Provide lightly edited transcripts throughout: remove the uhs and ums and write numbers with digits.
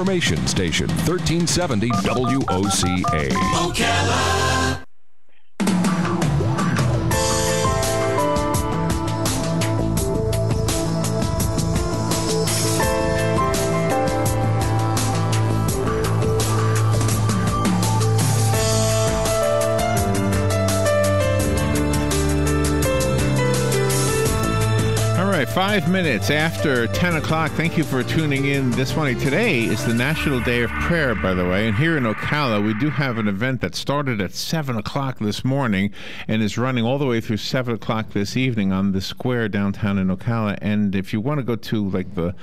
Information Station, 1370 WOCA. Ocala. All right, 5 minutes after 10 o'clock. Thank you for tuning in this morning. Today is the National Day of Prayer, by the way, and here in Ocala, we do have an event that started at 7 o'clock this morning and is running all the way through 7 o'clock this evening on the square downtown in Ocala. And if you want to go to, like, the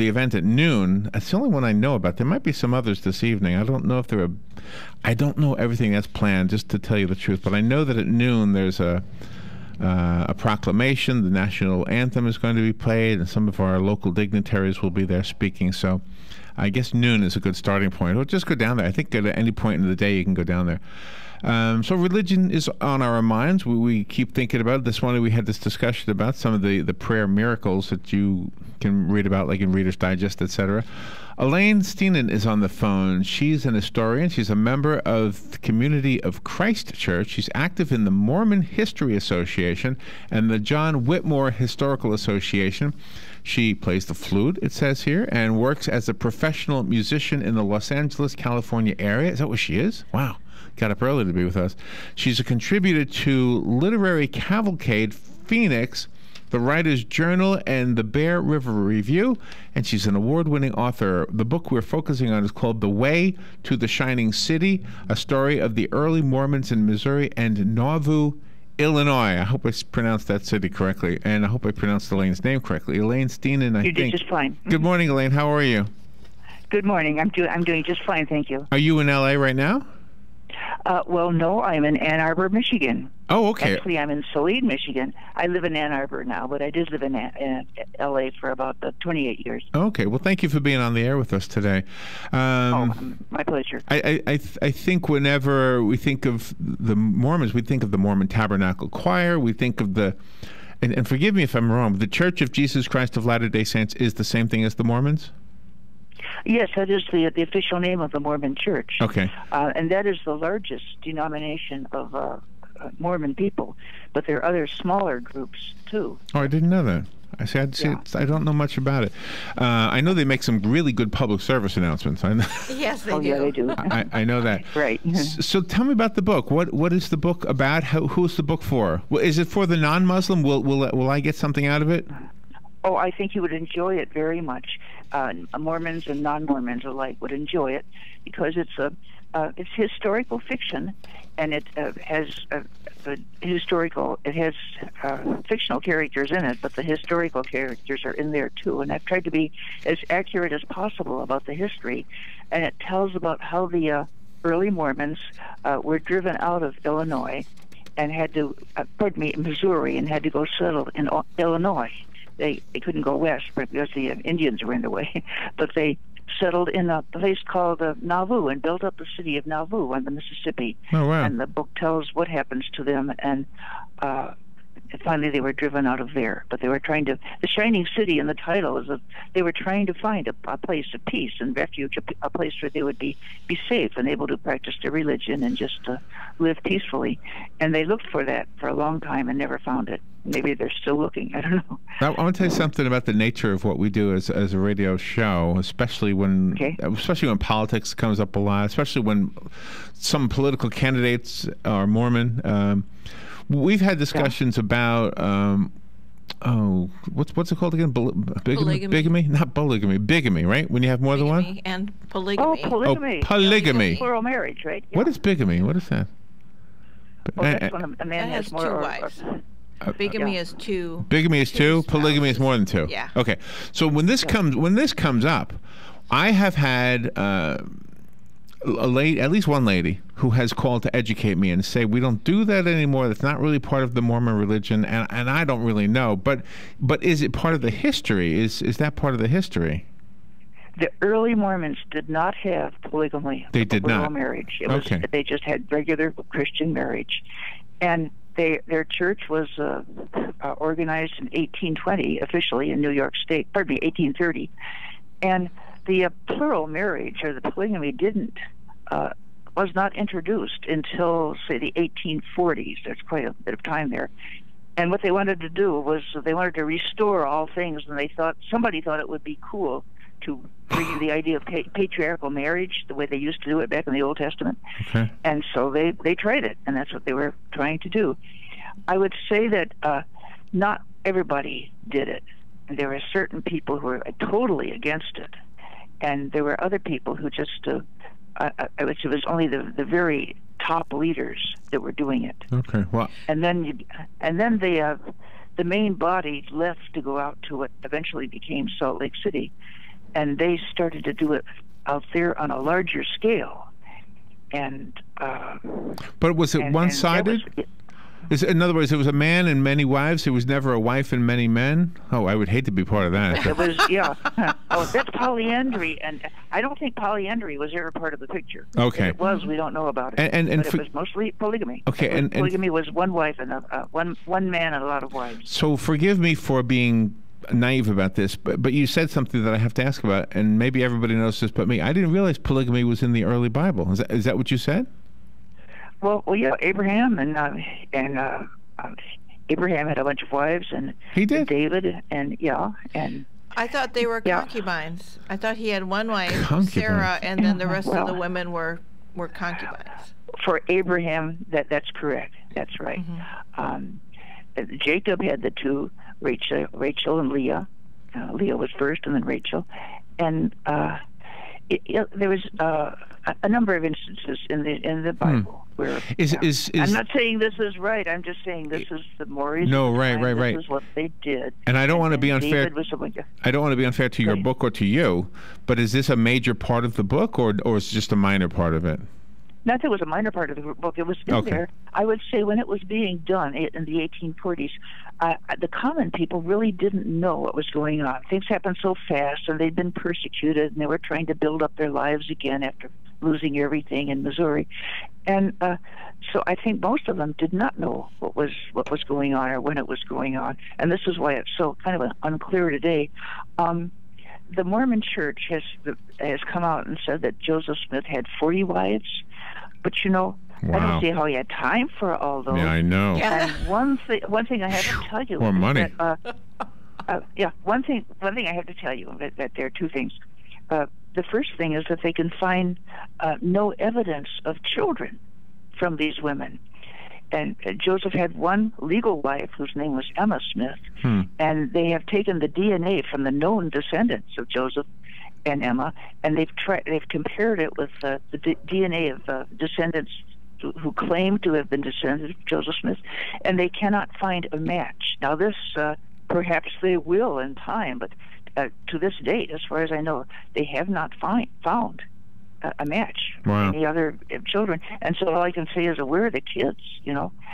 event at noon, that's the only one I know about. There might be some others this evening. I don't know if I don't know everything that's planned, just to tell you the truth, but I know that at noon there's a proclamation. The national anthem is going to be played, and some of our local dignitaries will be there speaking. So I guess noon is a good starting point. Or just go down there. I think at any point in the day you can go down there. So religion is on our minds. We keep thinking about it. This morning we had this discussion about some of the prayer miracles that you can read about, like in Reader's Digest, etc. Elaine Stienon is on the phone. She's an historian. She's a member of the Community of Christ Church. She's active in the Mormon History Association and the John Whitmore Historical Association. She plays the flute, it says here, and works as a professional musician in the Los Angeles, California area. Is that what she is? Wow. Got up early to be with us. She's a contributor to Literary Cavalcade Phoenix, the Writer's Journal, and the Bear River Review, and she's an award-winning author. The book we're focusing on is called The Way to the Shining City, a story of the early Mormons in Missouri and Nauvoo, Illinois. I hope I pronounced that city correctly, and I hope I pronounced Elaine's name correctly. Elaine Stienon, I think. You did just fine. Good morning, Elaine. How are you? Good morning. I'm doing just fine, thank you. Are you in L.A. right now? Well, no, I'm in Ann Arbor, Michigan. Oh, okay. Actually, I'm in Saline, Michigan. I live in Ann Arbor now, but I did live in L.A. for about 28 years. Okay. Well, thank you for being on the air with us today. My pleasure. I think whenever we think of the Mormons, we think of the Mormon Tabernacle Choir. We think of and forgive me if I'm wrong, but the Church of Jesus Christ of Latter-day Saints is the same thing as the Mormons? Yes, that is the official name of the Mormon Church. Okay. And that is the largest denomination of Mormon people, but there are other smaller groups too. Oh, I didn't know that. I don't know much about it. I know they make some really good public service announcements. Yes, they do. Yeah, they do. I know that. Right. So tell me about the book. What is the book about? Who's the book for? Is it for the non-Muslim? Will I get something out of it? Oh, I think you would enjoy it very much. Mormons and non-Mormons alike would enjoy it because it's historical fiction, and it has fictional characters in it, but the historical characters are in there too. And I've tried to be as accurate as possible about the history, and it tells about how the early Mormons were driven out of Illinois and had to, Missouri, and had to go settle in Illinois. They couldn't go west because the Indians were in the way, but they settled in a place called Nauvoo and built up the city of Nauvoo on the Mississippi. Oh, wow. And the book tells what happens to them, and finally they were driven out of there. But they were trying to, the Shining City in the title is they were trying to find a place of peace and refuge, a place where they would be safe and able to practice their religion and just live peacefully. And they looked for that for a long time and never found it. Maybe they're still looking. I don't know. I want to tell you something about the nature of what we do as a radio show, especially when politics comes up a lot, especially when some political candidates are Mormon. We've had discussions about what's it called again? Bigamy? Not polygamy. Bigamy, right? When you have more than one? And polygamy. Oh, polygamy. Oh, polygamy. Plural marriage, right? Yeah. What is bigamy? What is that? That's when a man has more two wives. Bigamy is two. Bigamy is two. Polygamy is more than two. Yeah. Okay. So when this comes up, I have had at least one lady who has called to educate me and say we don't do that anymore. That's not really part of the Mormon religion, and I don't really know. But is it part of the history? Is that part of the history? The early Mormons did not have polygamy. They did not. Marriage. Okay. They just had regular Christian marriage, and their church was organized in 1820 officially in New York State. 1830, And the plural marriage, or the polygamy, was not introduced until, say, the 1840s. There's quite a bit of time there. And what they wanted to do was they wanted to restore all things, and somebody thought it would be cool to bring in the idea of patriarchal marriage, the way they used to do it back in the Old Testament. Okay. And so they tried it, and that's what they were trying to do. I would say that not everybody did it. There were certain people who were totally against it, and there were other people who just, I would say it was only the very top leaders that were doing it. Okay. Well. And then the main body left to go out to what eventually became Salt Lake City, and they started to do it out there on a larger scale. And but was it one-sided? In other words, it was a man and many wives. It was never a wife and many men. Oh, I would hate to be part of that. It was, yeah. Oh, that's polyandry, and I don't think polyandry was ever part of the picture. Okay. If it was, we don't know about it. And but it was mostly polygamy. Okay, and polygamy was one wife and one man and a lot of wives. So forgive me for being naive about this, but you said something that I have to ask about, and maybe everybody knows this but me. I didn't realize polygamy was in the early Bible. Is that what you said? Well, yeah, Abraham and Abraham had a bunch of wives, and he did. David, and and I thought they were concubines. I thought he had one wife, Sarah, and then the rest of the women were concubines. For Abraham, that's correct. That's right. Mm-hmm. Jacob had the two, Rachel and Leah. Leah was first, and then Rachel, and there was a number of instances in the Bible where I'm not saying this is right. I'm just saying this is the more recent time. This is what they did. And I don't want to be unfair. I don't want to be unfair to your book or to you, but is this a major part of the book, or is it just a minor part of it? Not that it was a minor part of the book. It was in there. I would say when it was being done in the 1840s, the common people really didn't know what was going on. Things happened so fast, and they'd been persecuted, and they were trying to build up their lives again after losing everything in Missouri. And so I think most of them did not know what was going on or when it was going on. And this is why it's so kind of unclear today. The Mormon Church has come out and said that Joseph Smith had 40 wives. But I don't see how he had time for all those. Yeah, I know. And one thing I have to tell you. More money. One thing I have to tell you that there are two things. The first thing is that they can find no evidence of children from these women. And Joseph had one legal wife whose name was Emma Smith, and they have taken the DNA from the known descendants of Joseph and Emma, and they've compared it with the DNA of descendants who claim to have been descendants of Joseph Smith, and they cannot find a match. Now, this perhaps they will in time, but to this date, as far as I know, they have not found a match for any other children. And so all I can say is, where are the kids,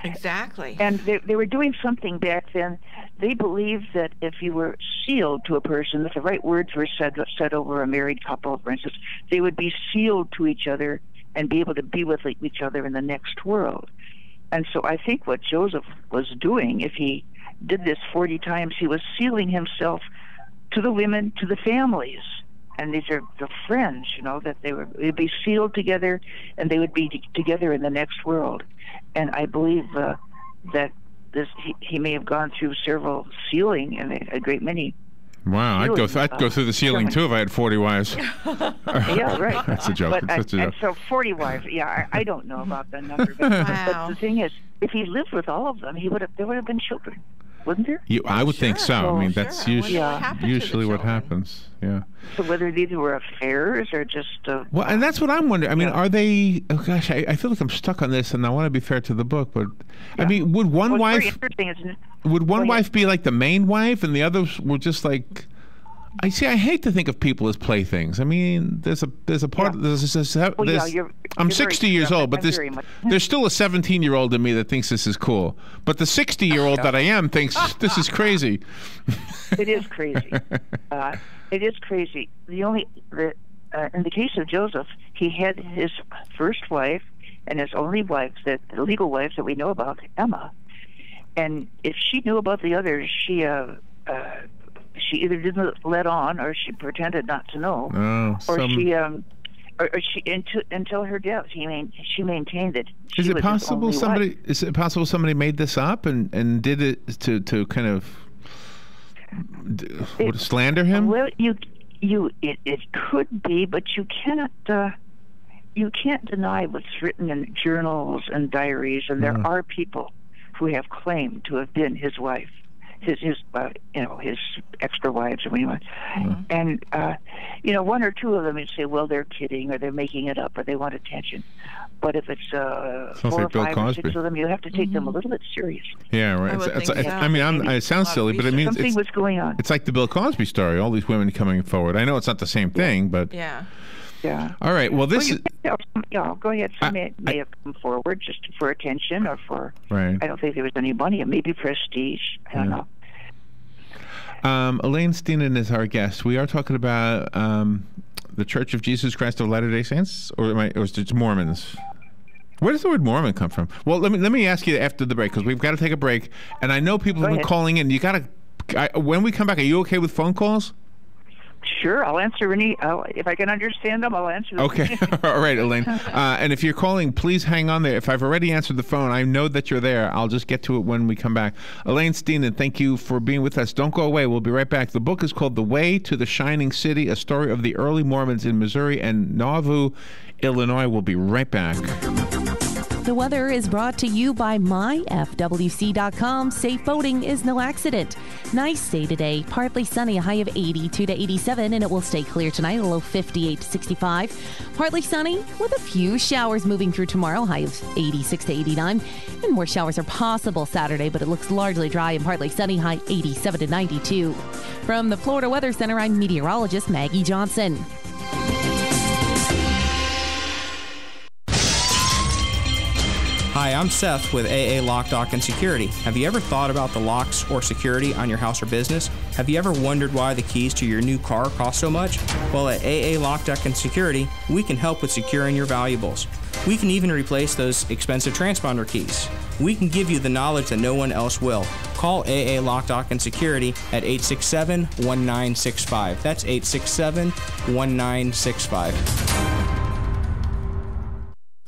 Exactly. And they were doing something back then. They believed that if you were sealed to a person, if the right words were said over a married couple, for instance, they would be sealed to each other and be able to be with each other in the next world. And so I think what Joseph was doing, if he did this 40 times, he was sealing himself to the women, to the families. And these are the friends, that they'd be sealed together, and they would be together in the next world. And I believe that he may have gone through several sealing, and a great many. Wow, I'd go through the sealing too if I had 40 wives. Yeah, right. That's a joke. That's a joke. And so 40 wives. Yeah, I don't know about the number, but the thing is, if he lived with all of them, there would have been children. Wouldn't there? I would think so. I mean, that's usually what happens. Yeah. So whether these were affairs or just... well, and that's what I'm wondering. I mean, are they... Oh, gosh, I feel like I'm stuck on this, and I want to be fair to the book, but... I mean, would one wife... Would one wife be like the main wife, and the others were just like... I hate to think of people as playthings. I mean, there's a part. I'm 60 years old, but there's still a 17-year-old in me that thinks this is cool. But the 60-year-old that I am thinks this is crazy. It is crazy. It is crazy. In the case of Joseph, he had his first wife and his only wife, the legal wife that we know about, Emma. And if she knew about the others, she either didn't let on, or she pretended not to know, or she until her death, she maintained it. Is it possible somebody made this up and did it to kind of slander him? Well, it could be, but you can't deny what's written in journals and diaries, and there are people who have claimed to have been his wife, his extra wives, or whatever. And one or two of them, you'd say, well, they're kidding, or they're making it up, or they want attention. But if it's 4 or 5 or 6 of them, you have to take them a little bit seriously. Yeah, right. It sounds silly, but it means something was going on. It's like the Bill Cosby story. All these women coming forward. I know it's not the same thing, but yeah. All right. Well, this is. Go ahead. Some may have come forward just for attention, or for. Right. I don't think there was any money, maybe prestige. I don't know. Elaine Stienon is our guest. We are talking about the Church of Jesus Christ of Latter-day Saints, or is it Mormons? Where does the word Mormon come from? Well, let me ask you after the break, because we've got to take a break, and I know people have been calling in. You got to. When we come back, are you okay with phone calls? Sure, I'll answer any. If I can understand them, I'll answer them. Okay. All right, Elaine. And if you're calling, please hang on there. If I've already answered the phone, I know that you're there. I'll just get to it when we come back. Elaine Stienon, thank you for being with us. Don't go away. We'll be right back. The book is called The Way to the Shining City, a story of the early Mormons in Missouri and Nauvoo, Illinois. We'll be right back. The weather is brought to you by myfwc.com. Safe boating is no accident. Nice day today. Partly sunny, a high of 82 to 87, and it will stay clear tonight, a low 58 to 65. Partly sunny with a few showers moving through tomorrow, high of 86 to 89. And more showers are possible Saturday, but it looks largely dry and partly sunny, high 87 to 92. From the Florida Weather Center, I'm meteorologist Maggie Johnson. Hi, I'm Seth with AA Lock, Dock, and Security. Have you ever thought about the locks or security on your house or business? Have you ever wondered why the keys to your new car cost so much? Well, at AA Lock, Dock, and Security, we can help with securing your valuables. We can even replace those expensive transponder keys. We can give you the knowledge that no one else will. Call AA Lock, Dock, and Security at 867-1965. That's 867-1965.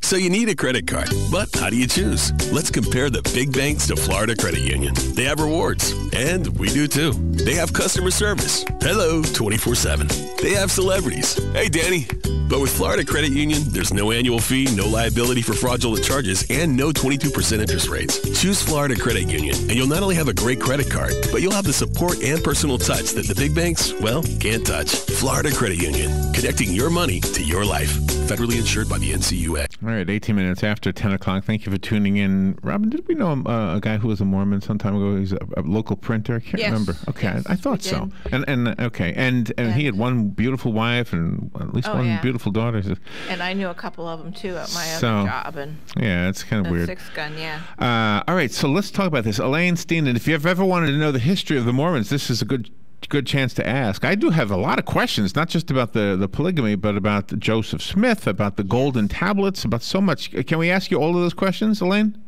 So you need a credit card, but how do you choose? Let's compare the big banks to Florida Credit Union. They have rewards, and we do too. They have customer service. Hello, 24/7. They have celebrities. Hey, Danny. But with Florida Credit Union, there's no annual fee, no liability for fraudulent charges, and no 22% interest rates. Choose Florida Credit Union, and you'll not only have a great credit card, but you'll have the support and personal touch that the big banks, well, can't touch. Florida Credit Union, connecting your money to your life. Federally insured by the NCUA. All right, 18 minutes after 10 o'clock. Thank you for tuning in. Robin, did we know a guy who was a Mormon some time ago? He's a local printer. I can't remember. Okay, yes, I thought so. And he had one beautiful wife and at least one beautiful daughter. And I knew a couple of them too at my other job. And yeah, it's kind of weird. Six gun, all right, so let's talk about this. Elaine Stienon, if you've ever wanted to know the history of the Mormons, this is a good chance to ask. I do have a lot of questions, not just about the polygamy, but about Joseph Smith, about the golden tablets, about so much. Can we ask you all of those questions, Elaine?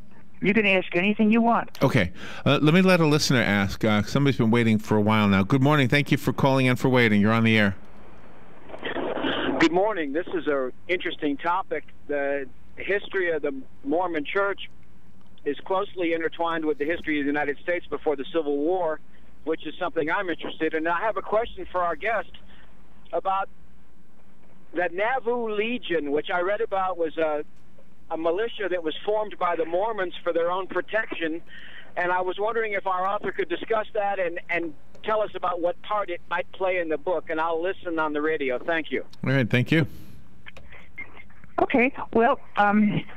You can ask anything you want. Okay. Let me let a listener ask. Somebody's been waiting for a while now. Good morning. Thank you for calling in, for waiting. You're on the air. Good morning. This is an interesting topic. The history of the Mormon Church is closely intertwined with the history of the United States before the Civil War, which is something I'm interested in. And I have a question for our guest about the Nauvoo Legion, which I read about was a militia that was formed by the Mormons for their own protection. And I was wondering if our author could discuss that and tell us about what part it might play in the book. And I'll listen on the radio. Thank you. All right, thank you. Okay, well,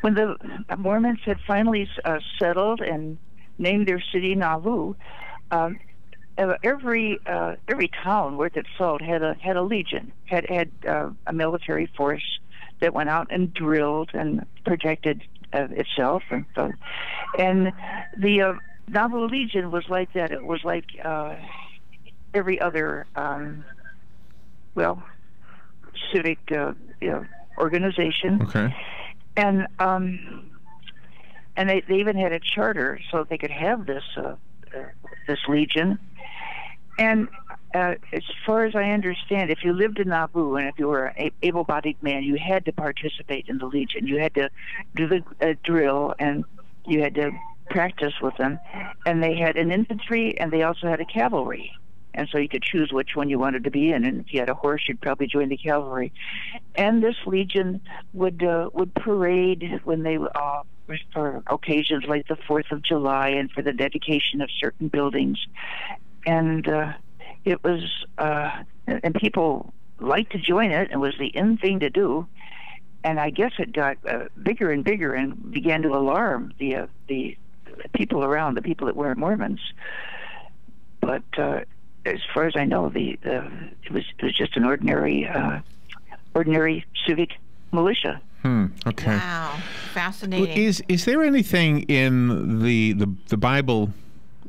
when the Mormons had finally settled and named their city Nauvoo, every town worth its salt had a legion, had a military force that went out and drilled and protected itself, and so. And the Nauvoo Legion was like that. It was like every other civic organization. Okay. And they even had a charter so that they could have this legion. And as far as I understand, if you lived in Nauvoo and if you were an able-bodied man, you had to participate in the Legion. You had to do the drill, and you had to practice with them. And they had an infantry, and they also had a cavalry. And so you could choose which one you wanted to be in. And if you had a horse, you'd probably join the cavalry. And this Legion would parade when they for occasions like the 4th of July and for the dedication of certain buildings. And it was, and people liked to join it. It was the in thing to do. And I guess it got bigger and bigger and began to alarm the people around, the people that weren't Mormons. But as far as I know, it was just an ordinary civic militia. Okay. Wow, fascinating. Is there anything in the Bible,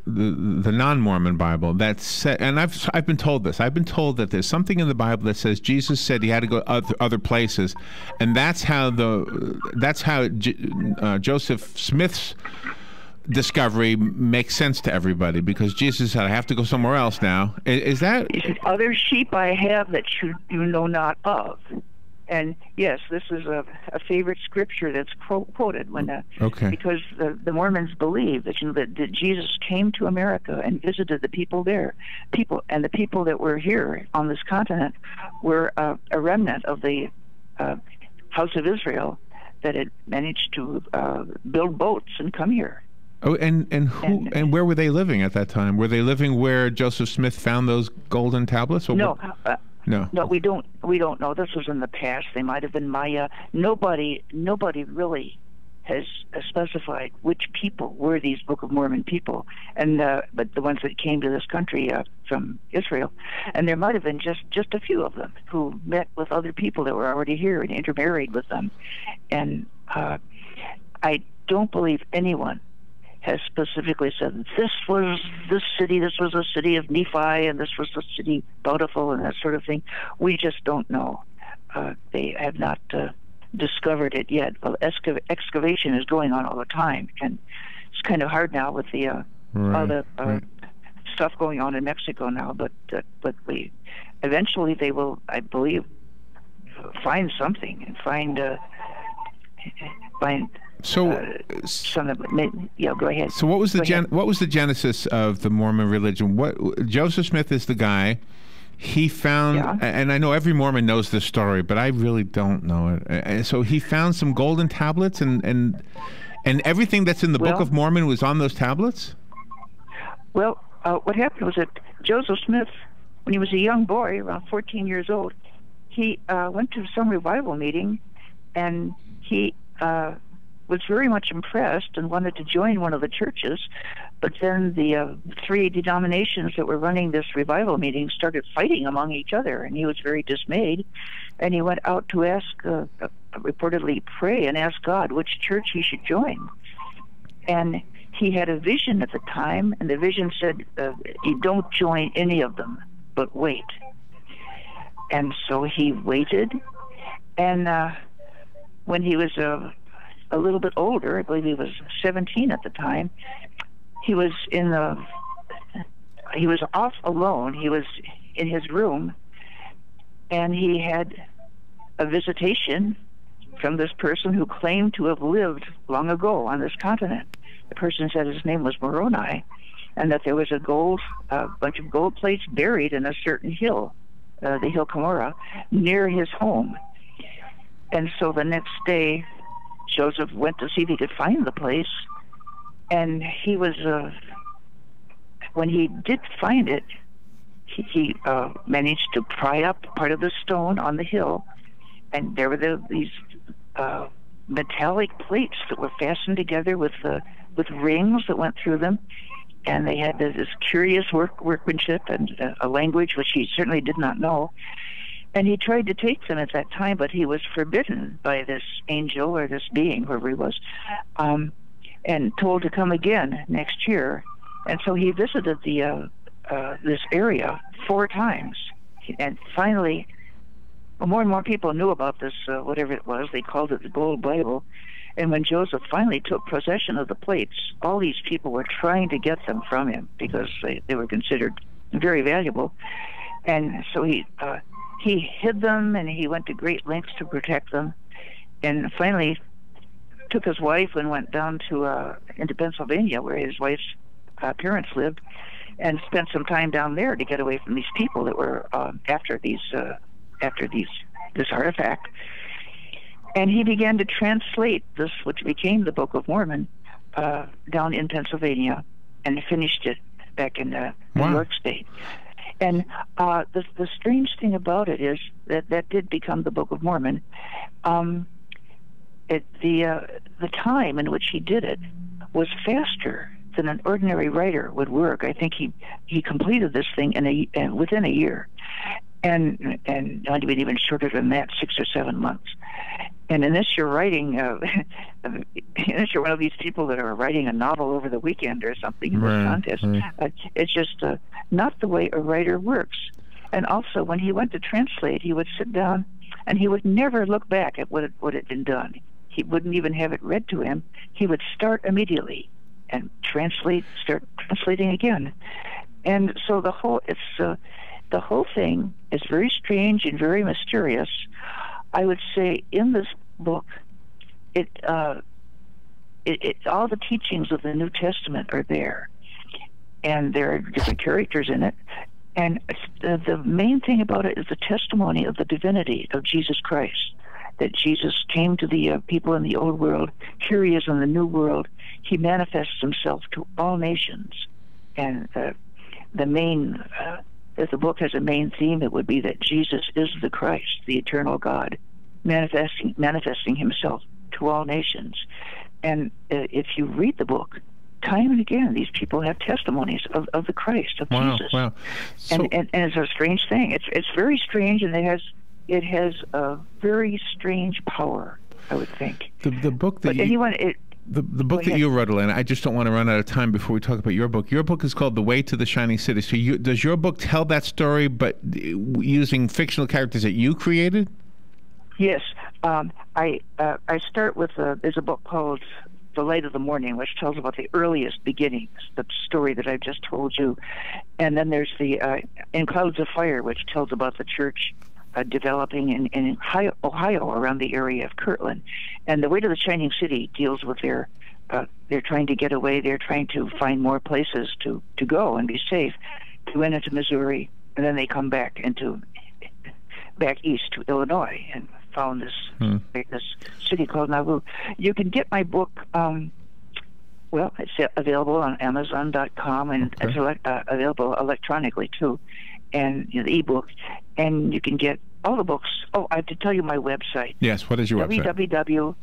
the non-Mormon Bible, that said, and I've been told this. I've been told that there's something in the Bible that says Jesus said he had to go other places, and that's how Joseph Smith's discovery makes sense to everybody, because Jesus said, I have to go somewhere else now. Is that? He said, other sheep I have that you know not of. And yes, this is a favorite scripture that's quoted when because the Mormons believe that, that Jesus came to America and visited the people there. And the people that were here on this continent were a remnant of the House of Israel that had managed to build boats and come here. Oh, and where were they living at that time? Were they living where Joseph Smith found those golden tablets? Or no. No, we don't know. This was in the past. They might have been Maya. Nobody really has specified which people were these Book of Mormon people, and but the ones that came to this country from Israel, and there might have been just a few of them who met with other people that were already here and intermarried with them, and I don't believe anyone has specifically said this was this was a city of Nephi, and this was the city Bountiful, and that sort of thing. We just don't know. They have not discovered it yet. Well, excavation is going on all the time, and it's kind of hard now with the all the stuff going on in Mexico now. But eventually they will, I believe, find something and find. So, go ahead. So, what was the genesis of the Mormon religion? What Joseph Smith is the guy. He found, and I know every Mormon knows this story, but I really don't know it. And so he found some golden tablets, and everything that's in the Book of Mormon was on those tablets. Well, what happened was that Joseph Smith, when he was a young boy, around 14 years old, he went to some revival meeting, and he was very much impressed and wanted to join one of the churches, but then the three denominations that were running this revival meeting started fighting among each other, and he was very dismayed, and he went out to ask, reportedly pray and ask God which church he should join. And he had a vision at the time, and the vision said, you don't join any of them, but wait. And so he waited, and when he was a little bit older, I believe he was 17 at the time, he was off alone. He was in his room, and he had a visitation from this person who claimed to have lived long ago on this continent. The person said his name was Moroni, and that there was a bunch of gold plates buried in a certain hill, the hill Cumorah, near his home. And so the next day, Joseph went to see if he could find the place, and he was, when he did find it, he managed to pry up part of the stone on the hill, and there were these metallic plates that were fastened together with rings that went through them, and they had this curious workmanship and a language which he certainly did not know. And he tried to take them at that time, but he was forbidden by this angel or this being, whoever he was, and told to come again next year. And so he visited this area 4 times. And finally, more and more people knew about this, whatever it was. They called it the Gold Bible. And when Joseph finally took possession of the plates, all these people were trying to get them from him because they were considered very valuable. And so he hid them, and he went to great lengths to protect them. And finally took his wife and went down to into Pennsylvania, where his wife's parents lived, and spent some time down there to get away from these people that were after this artifact. And he began to translate this, which became the Book of Mormon, down in Pennsylvania, and finished it back in New York State. And the strange thing about it is that did become the Book of Mormon. The time in which he did it was faster than an ordinary writer would work. I think he completed this thing within a year, and not even shorter than that, 6 or 7 months. And unless you're writing, unless you're one of these people that are writing a novel over the weekend or something in this contest, it's just not the way a writer works. And also, when he went to translate, he would sit down and he would never look back at what had been done. He wouldn't even have it read to him. He would start immediately and start translating again. And so the whole thing is very strange and very mysterious. I would say in this book, all the teachings of the New Testament are there, and there are different characters in it. And the main thing about it is the testimony of the divinity of Jesus Christ, that Jesus came to the people in the old world. Here he is in the new world. He manifests himself to all nations. And the main, if the book has a main theme, it would be that Jesus is the Christ, the eternal God, manifesting himself to all nations. And if you read the book, time and again, these people have testimonies of the Christ, of Jesus. Wow. So, and it's a strange thing. It's very strange, and it has a very strange power, I would think. The book that the book that you wrote, Elaine, I just don't want to run out of time before we talk about your book. Your book is called The Way to the Shining City. So does your book tell that story, but using fictional characters that you created? Yes. I start with, there's a book called The Light of the Morning, which tells about the earliest beginnings, the story that I've just told you. And then there's the In Clouds of Fire, which tells about the church developing in Ohio, around the area of Kirtland. And The Way to the Shining City deals with they're trying to get away, they're trying to find more places to go and be safe. They went into Missouri, and then they come back east to Illinois and found this city called Nauvoo. You can get my book, it's available on Amazon.com, and it's available electronically too, and the ebook. And you can get all the books. Oh, I have to tell you my website. Yes, what is your website?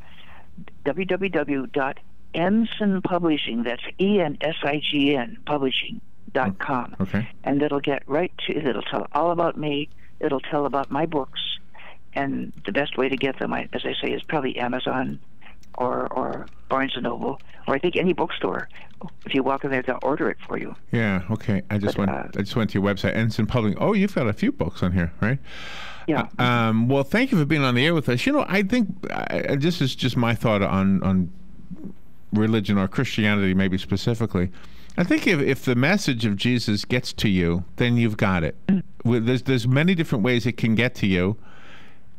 www.ensign Publishing, that's ENSIGN Publishing.com. Okay. And it'll it'll tell all about me. It'll tell about my books. And the best way to get them, as I say, is probably Amazon or Barnes & Noble, or I think any bookstore. If you walk in there, they'll order it for you. Yeah, okay. I just went to your website, Ensign Publishing. Oh, you've got a few books on here, right? Yeah. Well, thank you for being on the air with us. I think this is just my thought on religion or Christianity, maybe specifically. I think if the message of Jesus gets to you, then you've got it. There's many different ways it can get to you.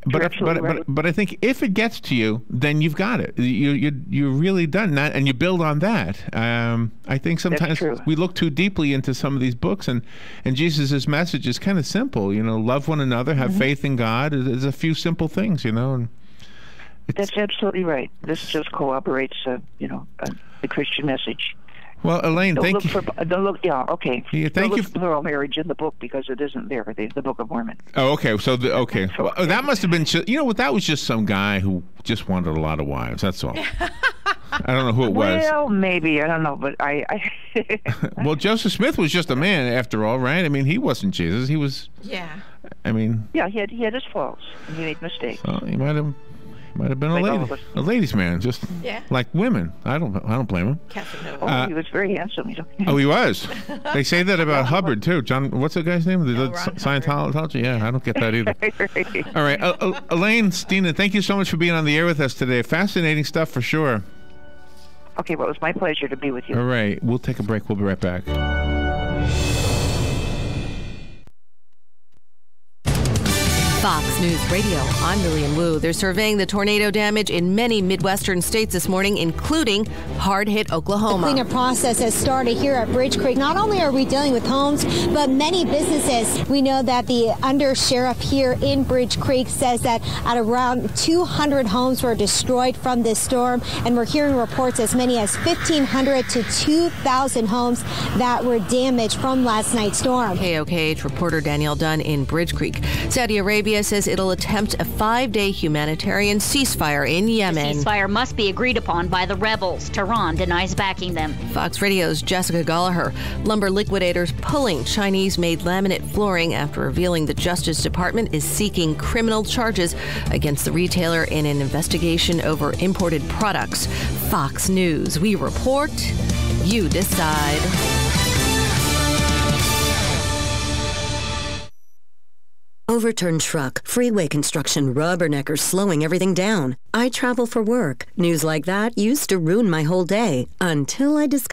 But I think if it gets to you, then you've got it. You're really done that, and you build on that. I think sometimes we look too deeply into some of these books, and Jesus' message is kind of simple. Love one another, have faith in God. There's a few simple things, And that's absolutely right. This just corroborates, the Christian message. Well, Elaine, thank you. Okay. Yeah, thank you. For plural marriage in the book because it isn't there, the Book of Mormon. Oh, okay. So, well, that must have been, that was just some guy who just wanted a lot of wives. That's all. I don't know who it was. Well, maybe. I don't know, but I Well, Joseph Smith was just a man, after all, right? I mean, he wasn't Jesus. He was... Yeah. I mean... Yeah, he had his faults. And he made mistakes. Well, he might have been a ladies' man, just like women. I don't blame him. He was very handsome. Oh, he was. They say that about Hubbard too. John, what's the guy's name? Scientology. Yeah, I don't get that either. All right, Elaine Stienon, thank you so much for being on the air with us today. Fascinating stuff for sure. Okay, well, it was my pleasure to be with you. All right, we'll take a break. We'll be right back. Fox News Radio, I'm Lillian Wu. They're surveying the tornado damage in many Midwestern states this morning, including hard-hit Oklahoma. The cleanup process has started here at Bridge Creek. Not only are we dealing with homes, but many businesses. We know that the undersheriff here in Bridge Creek says that at around 200 homes were destroyed from this storm, and we're hearing reports as many as 1,500 to 2,000 homes that were damaged from last night's storm. KOKH reporter Danielle Dunn in Bridge Creek. Saudi Arabia says it'll attempt a 5-day humanitarian ceasefire in Yemen. The ceasefire must be agreed upon by the rebels. Tehran denies backing them. Fox Radio's Jessica Gallagher. Lumber liquidators pulling Chinese-made laminate flooring after revealing the Justice Department is seeking criminal charges against the retailer in an investigation over imported products. Fox News. We report, you decide. Overturned truck, freeway construction, rubberneckers slowing everything down. I travel for work. News like that used to ruin my whole day until I discovered